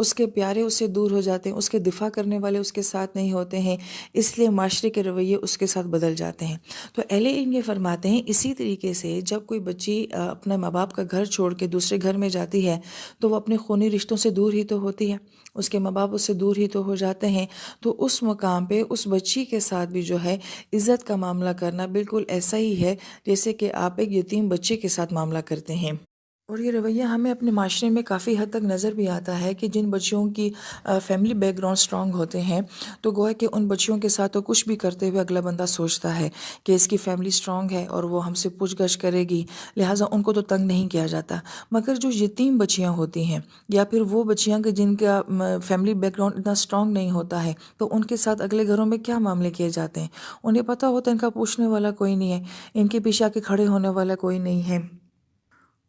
اس کے پیارے اس سے دور ہو جاتے ہیں، اس کے دفاع کرنے والے اس کے ساتھ نہیں ہوتے ہیں، اس لیے معاشرے کے رویے اس کے ساتھ بدل جاتے ہیں۔ تو اہل علم یہ فرماتے ہیں اسی طریقے سے جب کوئی بچی اپنے ماں باپ کا گھر چھوڑ کے دوسرے گھر میں جاتی ہے تو وہ اپنے خونی رشتوں سے دور ہی تو ہوتی ہے، اس کے ماں باپ اس سے دور ہی تو ہو جاتے ہیں۔ تو اس مقام پہ اس بچی کے ساتھ بھی جو ہے عزت کا معاملہ کرنا بالکل ایسا ہی ہے جیسے کہ آپ ایک یتیم بچے کے ساتھ معاملہ کرتے ہیں۔ اور یہ رویہ ہمیں اپنے معاشرے میں کافی حد تک نظر بھی آتا ہے کہ جن بچیوں کی فیملی بیک گراؤنڈ سٹرونگ ہوتے ہیں تو گویا کہ ان بچیوں کے ساتھ تو کچھ بھی کرتے ہوئے اگلا بندہ سوچتا ہے کہ اس کی فیملی سٹرونگ ہے اور وہ ہم سے پوچھ گچھ کرے گی، لہٰذا ان کو تو تنگ نہیں کیا جاتا۔ مگر جو یتیم بچیاں ہوتی ہیں یا پھر وہ بچیاں کہ جن کا فیملی بیک گراؤنڈ اتنا سٹرونگ نہیں ہوتا ہے تو ان کے ساتھ اگلے گھروں میں کیا معاملے کیے جاتے ہیں، انہیں پتہ ہوتا ہے ان کا پوچھنے والا کوئی نہیں ہے، ان کے پیچھے آ کے کھڑے ہونے والا کوئی نہیں ہے،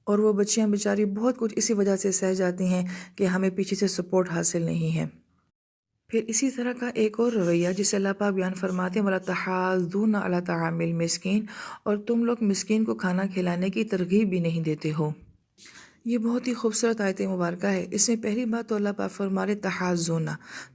اور وہ بچیاں بیچاری بہت کچھ اسی وجہ سے سہ جاتی ہیں کہ ہمیں پیچھے سے سپورٹ حاصل نہیں ہے۔ پھر اسی طرح کا ایک اور رویہ جسے اللہ پاک بیان فرماتے ہیں وَلَا تَحَاضُّونَ عَلَىٰ طَعَامِ الْمِسْكِينِ، اور تم لوگ مسکین کو کھانا کھلانے کی ترغیب بھی نہیں دیتے ہو۔ یہ بہت ہی خوبصورت آیت مبارکہ ہے۔ اس میں پہلی بات تو اللہ پاک فرما رہے تحازن،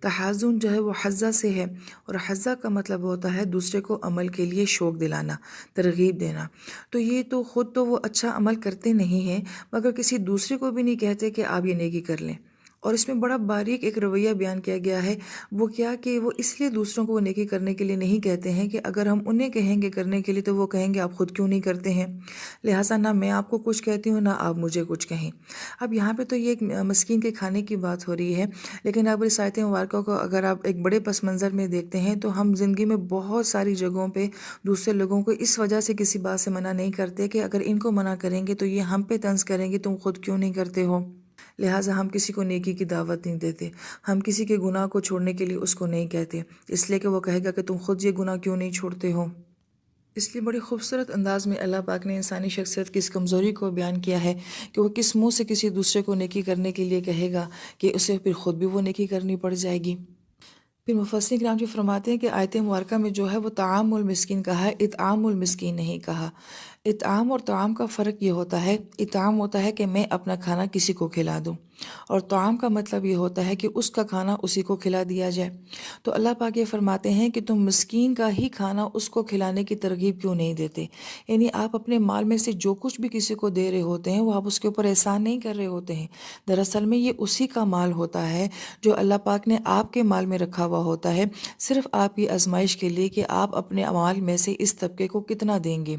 تحازن جو ہے وہ حزہ سے ہے، اور حزہ کا مطلب ہوتا ہے دوسرے کو عمل کے لیے شوق دلانا، ترغیب دینا۔ تو یہ تو خود تو وہ اچھا عمل کرتے نہیں ہیں مگر کسی دوسرے کو بھی نہیں کہتے کہ آپ یہ نیکی کر لیں۔ اور اس میں بڑا باریک ایک رویہ بیان کیا گیا ہے، وہ کیا کہ وہ اس لیے دوسروں کو وہ نیکی کرنے کے لیے نہیں کہتے ہیں کہ اگر ہم انہیں کہیں گے کرنے کے لیے تو وہ کہیں گے آپ خود کیوں نہیں کرتے ہیں، لہٰذا نہ میں آپ کو کچھ کہتی ہوں نہ آپ مجھے کچھ کہیں۔ اب یہاں پہ تو یہ ایک مسکین کے کھانے کی بات ہو رہی ہے، لیکن اب اس آیت مبارکہ کو اگر آپ ایک بڑے پس منظر میں دیکھتے ہیں تو ہم زندگی میں بہت ساری جگہوں پہ دوسرے لوگوں کو اس وجہ سے کسی بات سے منع نہیں کرتے کہ اگر ان کو منع کریں گے تو یہ ہم پہ طنز کریں گے تم خود کیوں نہیں کرتے ہو، لہٰذا ہم کسی کو نیکی کی دعوت نہیں دیتے، ہم کسی کے گناہ کو چھوڑنے کے لیے اس کو نہیں کہتے، اس لیے کہ وہ کہے گا کہ تم خود یہ گناہ کیوں نہیں چھوڑتے ہو۔ اس لیے بڑے خوبصورت انداز میں اللہ پاک نے انسانی شخصیت کی اس کمزوری کو بیان کیا ہے کہ وہ کس منہ سے کسی دوسرے کو نیکی کرنے کے لیے کہے گا کہ اسے پھر خود بھی وہ نیکی کرنی پڑ جائے گی۔ پھر مفسرین کرام جو فرماتے ہیں کہ آیت مبارکہ میں جو ہے وہ طعام المسکین کہا ہے، اطعام المسکین نہیں کہا۔ اطعام اور طعام کا فرق یہ ہوتا ہے، اطعام ہوتا ہے کہ میں اپنا کھانا کسی کو کھلا دوں، اور طعام کا مطلب یہ ہوتا ہے کہ اس کا کھانا اسی کو کھلا دیا جائے۔ تو اللہ پاک یہ فرماتے ہیں کہ تم مسکین کا ہی کھانا اس کو کھلانے کی ترغیب کیوں نہیں دیتے، یعنی آپ اپنے مال میں سے جو کچھ بھی کسی کو دے رہے ہوتے ہیں وہ آپ اس کے اوپر احسان نہیں کر رہے ہوتے ہیں، دراصل میں یہ اسی کا مال ہوتا ہے جو اللہ پاک نے آپ کے مال میں رکھا ہوا ہوتا ہے، صرف آپ کی آزمائش کے لیے کہ آپ اپنے مال میں سے اس طبقے کو کتنا دیں گے۔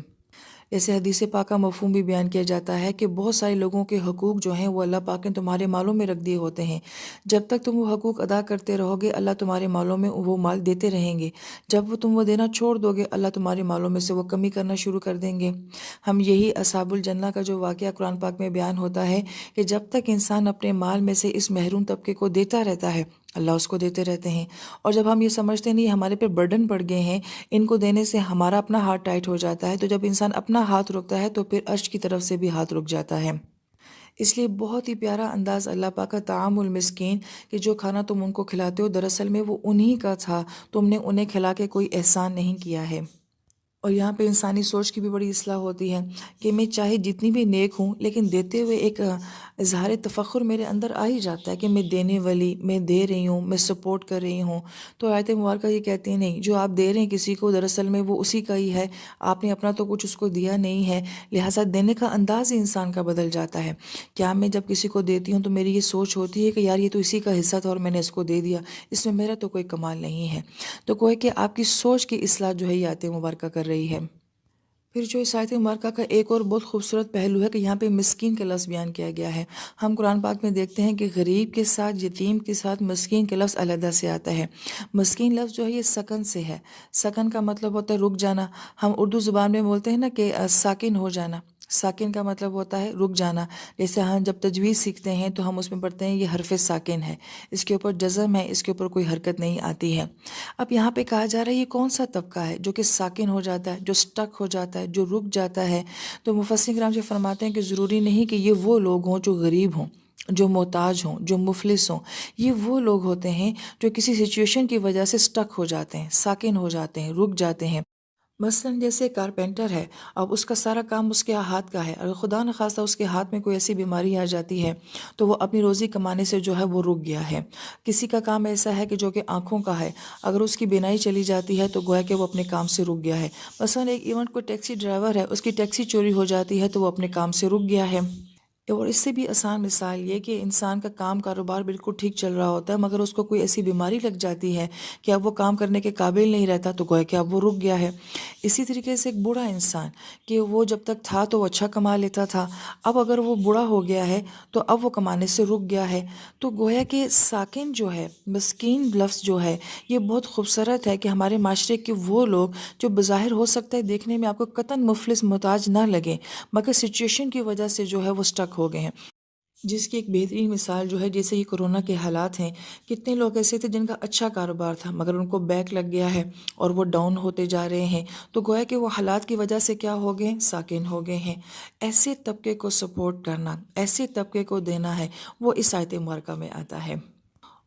جیسے حدیث پاک کا مفہوم بھی بیان کیا جاتا ہے کہ بہت سارے لوگوں کے حقوق جو ہیں وہ اللہ پاک نے تمہارے مالوں میں رکھ دیے ہوتے ہیں، جب تک تم وہ حقوق ادا کرتے رہو گے اللہ تمہارے مالوں میں وہ مال دیتے رہیں گے، جب تم وہ دینا چھوڑ دو گے اللہ تمہارے مالوں میں سے وہ کمی کرنا شروع کر دیں گے۔ ہم یہی اصحاب الجنہ کا جو واقعہ قرآن پاک میں بیان ہوتا ہے کہ جب تک انسان اپنے مال میں سے اس محروم طبقے کو دیتا رہتا ہے اللہ اس کو دیتے رہتے ہیں، اور جب ہم یہ سمجھتے نہیں ہمارے پہ برڈن پڑ گئے ہیں ان کو دینے سے ہمارا اپنا ہاتھ ٹائٹ ہو جاتا ہے، تو جب انسان اپنا ہاتھ رکتا ہے تو پھر عرش کی طرف سے بھی ہاتھ رک جاتا ہے۔ اس لیے بہت ہی پیارا انداز اللہ پاک کا طعام المسکین کہ جو کھانا تم ان کو کھلاتے ہو دراصل میں وہ انہی کا تھا، تم نے انہیں کھلا کے کوئی احسان نہیں کیا ہے۔ اور یہاں پہ انسانی سوچ کی بھی بڑی اصلاح ہوتی ہے کہ میں چاہے جتنی بھی نیک ہوں لیکن دیتے ہوئے ایک اظہار تفخر میرے اندر آ ہی جاتا ہے کہ میں دینے والی، میں دے رہی ہوں، میں سپورٹ کر رہی ہوں۔ تو آیت مبارکہ یہ کہتی ہیں نہیں، جو آپ دے رہے ہیں کسی کو دراصل میں وہ اسی کا ہی ہے، آپ نے اپنا تو کچھ اس کو دیا نہیں ہے، لہٰذا دینے کا انداز ہی انسان کا بدل جاتا ہے۔ کیا میں جب کسی کو دیتی ہوں تو میری یہ سوچ ہوتی ہے کہ یار یہ تو اسی کا حصہ تھا اور میں نے اس کو دے دیا، اس میں میرا تو کوئی کمال نہیں ہے۔ تو کوئی کہ آپ کی سوچ کی اصلاح جو ہے یہ آیت مبارکہ کر رہی ہے۔ پھر جو اس آیت مبارکہ کا ایک اور بہت خوبصورت پہلو ہے کہ یہاں پہ مسکین کا لفظ بیان کیا گیا ہے۔ ہم قرآن پاک میں دیکھتے ہیں کہ غریب کے ساتھ، یتیم کے ساتھ مسکین کا لفظ علیحدہ سے آتا ہے۔ مسکین لفظ جو ہے یہ سکن سے ہے، سکن کا مطلب ہوتا ہے رک جانا، ہم اردو زبان میں بولتے ہیں نا کہ ساکن ہو جانا، ساکن کا مطلب ہوتا ہے رک جانا۔ جیسے ہم جب تجوید سیکھتے ہیں تو ہم اس میں پڑھتے ہیں یہ حرف ساکن ہے، اس کے اوپر جزم ہے، اس کے اوپر کوئی حرکت نہیں آتی ہے۔ اب یہاں پہ کہا جا رہا ہے یہ کون سا طبقہ ہے جو کہ ساکن ہو جاتا ہے، جو سٹک ہو جاتا ہے، جو رک جاتا ہے؟ تو مفسرین کرام سے فرماتے ہیں کہ ضروری نہیں کہ یہ وہ لوگ ہوں جو غریب ہوں، جو محتاج ہوں، جو مفلس ہوں، یہ وہ لوگ ہوتے ہیں جو کسی سچویشن کی وجہ سے سٹک ہو جاتے ہیں، ساکن ہو جاتے ہیں، رک جاتے ہیں۔ مثلاً جیسے کارپینٹر ہے، اب اس کا سارا کام اس کے ہاتھ کا ہے، اگر خدا نخواستہ اس کے ہاتھ میں کوئی ایسی بیماری آ جاتی ہے تو وہ اپنی روزی کمانے سے جو ہے وہ رک گیا ہے۔ کسی کا کام ایسا ہے کہ جو کہ آنکھوں کا ہے، اگر اس کی بینائی چلی جاتی ہے تو گویا کہ وہ اپنے کام سے رک گیا ہے۔ مثلاً ایک ایونٹ کوئی ٹیکسی ڈرائیور ہے، اس کی ٹیکسی چوری ہو جاتی ہے تو وہ اپنے کام سے رک گیا ہے۔ اور اس سے بھی آسان مثال یہ کہ انسان کا کام کاروبار بالکل ٹھیک چل رہا ہوتا ہے، مگر اس کو کوئی ایسی بیماری لگ جاتی ہے کہ اب وہ کام کرنے کے قابل نہیں رہتا تو گویا کہ اب وہ رک گیا ہے۔ اسی طریقے سے ایک بوڑھا انسان کہ وہ جب تک تھا تو وہ اچھا کما لیتا تھا، اب اگر وہ بوڑھا ہو گیا ہے تو اب وہ کمانے سے رک گیا ہے۔ تو گویا کہ ساکن جو ہے، مسکین لفظ جو ہے، یہ بہت خوبصورت ہے کہ ہمارے معاشرے کے وہ لوگ جو بظاہر ہو سکتا ہے دیکھنے میں آپ کو قطعاً مفلس محتاج نہ لگیں، مگر سچویشن کی وجہ سے جو ہے وہ سٹک ہو گئے ہیں۔ جس کی ایک بہترین مثال جو ہے، جیسے یہ کرونا کے حالات ہیں، کتنے لوگ ایسے تھے جن کا اچھا کاروبار تھا مگر ان کو بیک لگ گیا ہے اور وہ ڈاؤن ہوتے جا رہے ہیں، تو گویا کہ وہ حالات کی وجہ سے کیا ہو گئے، ساکن ہو گئے ہیں۔ ایسے طبقے کو سپورٹ کرنا، ایسے طبقے کو دینا ہے، وہ اس آیت مبارکہ میں آتا ہے۔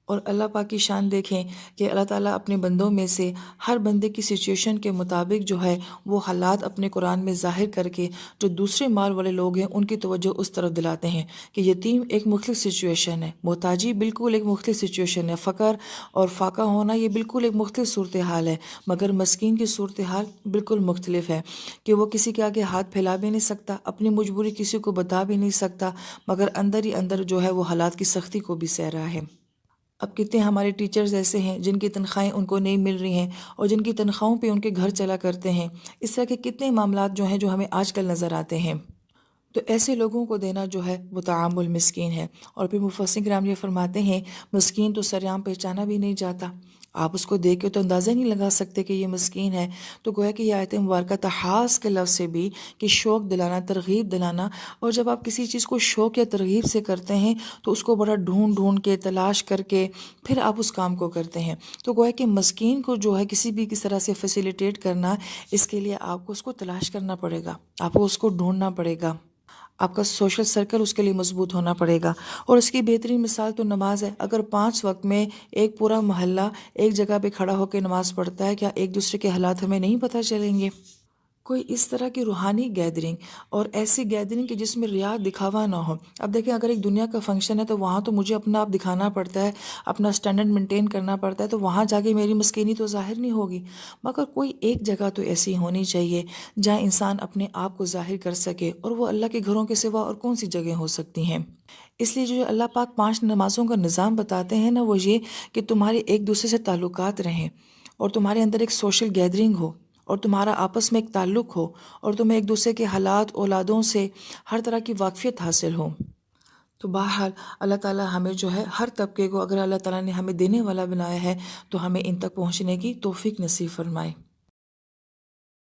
اور اللہ پاک کی شان دیکھیں کہ اللہ تعالیٰ اپنے بندوں میں سے ہر بندے کی سچویشن کے مطابق جو ہے وہ حالات اپنے قرآن میں ظاہر کر کے جو دوسرے مال والے لوگ ہیں ان کی توجہ اس طرف دلاتے ہیں کہ یتیم ایک مختلف سچویشن ہے، محتاجی بالکل ایک مختلف سچویشن ہے، فقر اور فاقہ ہونا یہ بالکل ایک مختلف صورتحال ہے، مگر مسکین کی صورتحال بالکل مختلف ہے کہ وہ کسی کے آگے ہاتھ پھیلا بھی نہیں سکتا، اپنی مجبوری کسی کو بتا بھی نہیں سکتا، مگر اندر ہی اندر جو ہے وہ حالات کی سختی کو بھی سہ رہا ہے۔ اب کتنے ہمارے ٹیچرز ایسے ہیں جن کی تنخواہیں ان کو نہیں مل رہی ہیں اور جن کی تنخواہوں پہ ان کے گھر چلا کرتے ہیں۔ اس طرح کے کتنے معاملات جو ہیں جو ہمیں آج کل نظر آتے ہیں۔ تو ایسے لوگوں کو دینا جو ہے وہ طعام المسکین ہے۔ اور پھر مفسرین کرام یہ فرماتے ہیں مسکین تو سریعام پہچانا بھی نہیں جاتا، آپ اس کو دیکھ کے تو اندازہ نہیں لگا سکتے کہ یہ مسکین ہے۔ تو گویا کہ یہ آیت مبارکہ تحاس کے لفظ سے بھی کہ شوق دلانا، ترغیب دلانا، اور جب آپ کسی چیز کو شوق یا ترغیب سے کرتے ہیں تو اس کو بڑا ڈھونڈ ڈھونڈ کے تلاش کر کے پھر آپ اس کام کو کرتے ہیں۔ تو گویا کہ مسکین کو جو ہے کسی بھی کس طرح سے فیسیلیٹیٹ کرنا، اس کے لیے آپ کو اس کو تلاش کرنا پڑے گا، آپ کو اس کو ڈھونڈنا پڑے گا، آپ کا سوشل سرکل اس کے لیے مضبوط ہونا پڑے گا۔ اور اس کی بہترین مثال تو نماز ہے۔ اگر 5 وقت میں ایک پورا محلہ ایک جگہ پہ کھڑا ہو کے نماز پڑھتا ہے، کیا ایک دوسرے کے حالات ہمیں نہیں پتہ چلیں گے؟ کوئی اس طرح کی روحانی گیدرنگ اور ایسی گیدرنگ کہ جس میں ریا دکھاوا نہ ہو۔ اب دیکھیں اگر ایک دنیا کا فنکشن ہے تو وہاں تو مجھے اپنا آپ دکھانا پڑتا ہے، اپنا سٹینڈرڈ مینٹین کرنا پڑتا ہے، تو وہاں جا کے میری مسکینی تو ظاہر نہیں ہوگی، مگر کوئی ایک جگہ تو ایسی ہونی چاہیے جہاں انسان اپنے آپ کو ظاہر کر سکے، اور وہ اللہ کے گھروں کے سوا اور کون سی جگہ ہو سکتی ہیں۔ اس لیے جو اللہ پاک 5 نمازوں کا نظام بتاتے ہیں نا، وہ یہ کہ تمہارے ایک دوسرے سے تعلقات رہیں اور تمہارے اندر ایک سوشل گیدرنگ ہو اور تمہارا آپس میں ایک تعلق ہو اور تمہیں ایک دوسرے کے حالات، اولادوں سے ہر طرح کی واقفیت حاصل ہو۔ تو بہرحال اللہ تعالیٰ ہمیں جو ہے ہر طبقے کو، اگر اللہ تعالیٰ نے ہمیں دینے والا بنایا ہے تو ہمیں ان تک پہنچنے کی توفیق نصیب فرمائے۔